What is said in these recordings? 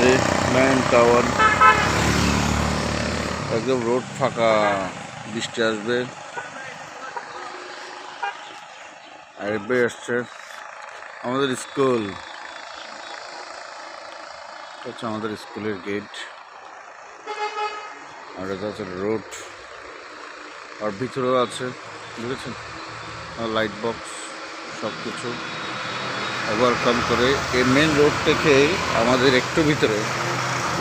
ভিতরে main tower, একদম road ফাঁকা, বৃষ্টি আসবে আসবে আসছে। আমাদের স্কুল হচ্ছে আমাদের স্কুলের গেট, আর এটা হচ্ছে রোড, আর ভিতরেও আছে বুঝেছেন লাইট বক্স সব কিছু ওভারকাম করে। এই মেন রোড থেকে আমাদের একটু ভিতরে,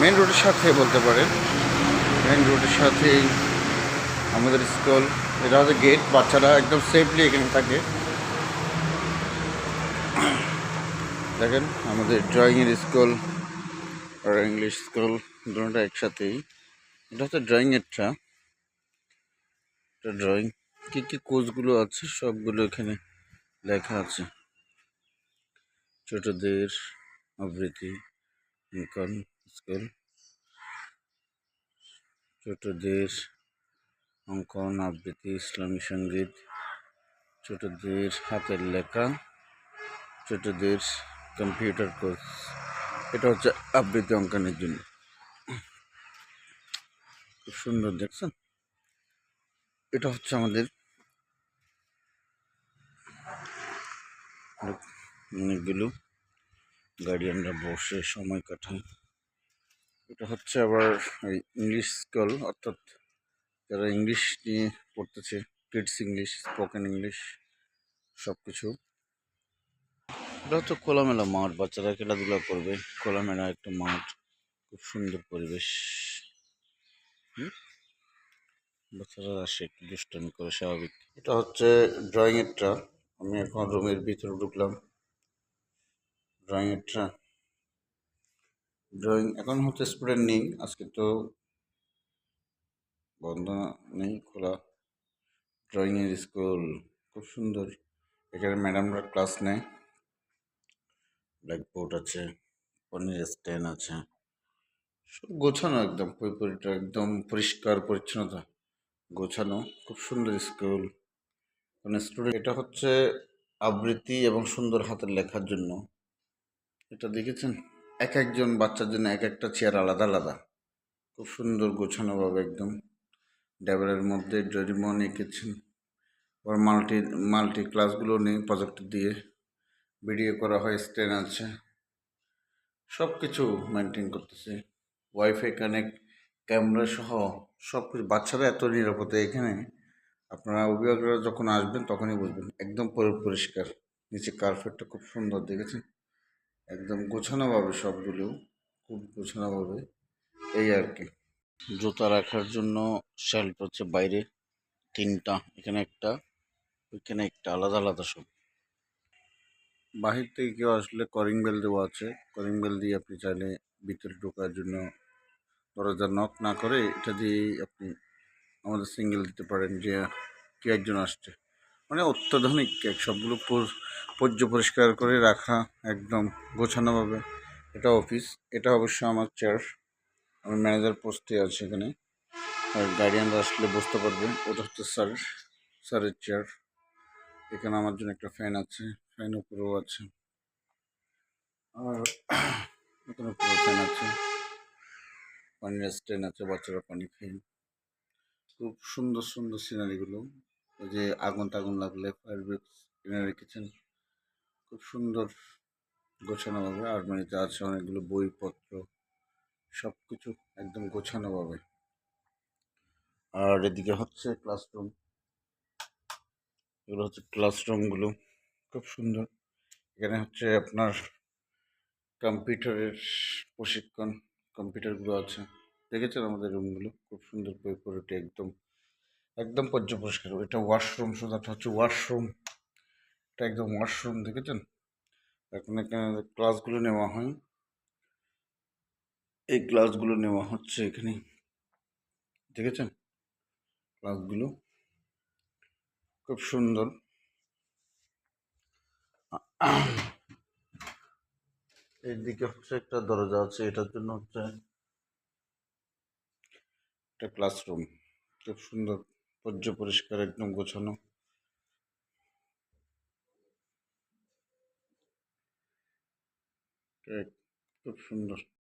মেন রোডের সাথে বলতে পারেন, মেন রোডের সাথেই আমাদের স্কুল। এটা হচ্ছে গেট, বাচ্চারা একদম সেফলি এখানে থাকে। দেখেন আমাদের ড্রয়িংয়ের স্কুল আর ইংলিশ স্কুল দুটোটা একসাথেই। এটা হচ্ছে ড্রয়িংয়েরটা, এটা ড্রয়িং কী কী কোর্সগুলো আছে সবগুলো এখানে লেখা আছে। ছোটদের আবৃত্তি অঙ্কন স্কুল, ছোটদের অঙ্কন আবৃত্তি ইসলামী সঙ্গীত, ছোটদের হাতের লেখা, ছোটদের কম্পিউটার কোর্স। এটা হচ্ছে আবৃত্তি অঙ্কনের জন্য, খুব সুন্দর দেখছেন। এটা হচ্ছে আমাদের অনেকগুলো গার্ডিয়ানরা বসে সময় কাটায়। এটা হচ্ছে আবার ইংলিশ স্কুল, অর্থাৎ যারা ইংলিশ নিয়ে পড়তেছে, কিডস ইংলিশ, স্পোকেন ইংলিশ সব কিছু। এটা হচ্ছে খোলামেলা মাঠ, বাচ্চারা খেলাধুলা করবে, খোলামেলা একটা মাঠ, খুব সুন্দর পরিবেশ। বাচ্চারা আসে একটু দুষ্টামি করে, স্বাভাবিক। এটা হচ্ছে ড্রয়িংয়েরটা। আমি এখন রুমের ভিতরে ঢুকলাম। ড্রয়িংয়েরটা ড্রয়িং এখন হচ্ছে স্টুডেন্ট নেই, আজকে তো বন্ধ নেই, খোলা। ড্রয়িংয়ের স্কুল খুব সুন্দর, এখানে ম্যাডামরা ক্লাস নেয়। ব্ল্যাকবোর্ড আছে, পনির স্ট্যান্ড আছে, সব গোছানো, একদম পরিপরিটা একদম পরিষ্কার পরিচ্ছন্নতা গোছানো, খুব সুন্দর স্কুল। মানে স্টুডেন্ট, এটা হচ্ছে আবৃত্তি এবং সুন্দর হাতের লেখার জন্য। এটা দেখেছেন, এক একজন বাচ্চার জন্য এক একটা চেয়ার আলাদা আলাদা, খুব সুন্দর গোছানোভাবে একদম ডেবিলের মধ্যে ডোরেমন এঁকেছেন। আবার মাল্টি মাল্টি ক্লাসগুলো নেই, প্রজেক্টর দিয়ে ভিডিও করা হয়, স্ট্যান্ড আছে, সব কিছু মেনটেন করতেছে, ওয়াইফাই কানেক্ট, ক্যামেরা সহ সব কিছু। বাচ্চারা এত নিরাপদে এখানে, আপনারা অভিভাবকরা যখন আসবেন তখনই বুঝবেন, একদম পরিষ্কার। নিচে কার্পেটটা খুব সুন্দর দেখেছেন, একদম গোছানোভাবে সবগুলো, খুব গোছানোভাবে। এই আর কি। জুতা রাখার জন্য শেল্ফ হচ্ছে বাইরে তিনটা, এখানে একটা, ওইখানে একটা, আলাদা আলাদা সব। বাহির থেকে কেউ আসলে কলিং বেল দেওয়া আছে, কলিং বেল দিয়ে আপনি চাইলে ভিতরে ঢোকার জন্য দরজা নক না করে এটা দিয়েই আপনি আমাদের সিঙ্গেল দিতে পারেন যে কে একজন আসছে। মানে অত্যাধুনিক কেক, সবগুলো পরিষ্কার করে রাখা, একদম গোছানোভাবে। এটা অফিস, এটা অবশ্য আমার চেয়ার, আমি ম্যানেজার পোস্টে আছি এখানে, আর গার্ডিয়ানরা আসলে বুঝতে পারবে। ওটা হচ্ছে স্যারের চেয়ার। এখানে আমার জন্য একটা ফ্যান আছে, ফ্যান উপরেও আছে, আর এখানে উপরে ফ্যান আছে, পানির স্ট্যান্ড আছে, বাচ্চারা পানি খায়। খুব সুন্দর সুন্দর সিনারিগুলো, ওই যে আগুন টাগুন লাগলে ফায়ার ব্রিগেড কিনে রেখেছেন, খুব সুন্দর গোছানোভাবে। আলমারিতে আছে অনেকগুলো বইপত্র, সব কিছু একদম গোছানোভাবে। আর এদিকে হচ্ছে ক্লাসরুম, এগুলো হচ্ছে ক্লাসরুমগুলো, খুব সুন্দর। এখানে হচ্ছে আপনার কম্পিউটারের প্রশিক্ষণ, কম্পিউটারগুলো আছে। দেখেছেন আমাদের রুমগুলো খুব সুন্দর পরিপরিটি, একদম একদম পরিষ্কার। এটা ওয়াশরুম, সোজাটা হচ্ছে ওয়াশরুম, এটা একদম ওয়াশরুম দেখেছেন। এখন এখানে ক্লাসগুলো নেওয়া হয়, এই ক্লাসগুলো নেওয়া হচ্ছে এখানে, দেখেছেন ক্লাসগুলো খুব সুন্দর। এইদিকে হচ্ছে একটা দরজা আছে, এটার জন্য হচ্ছে একটা ক্লাসরুম, খুব সুন্দর পরিষ্কার একদম গোছানো। খুব সুন্দর।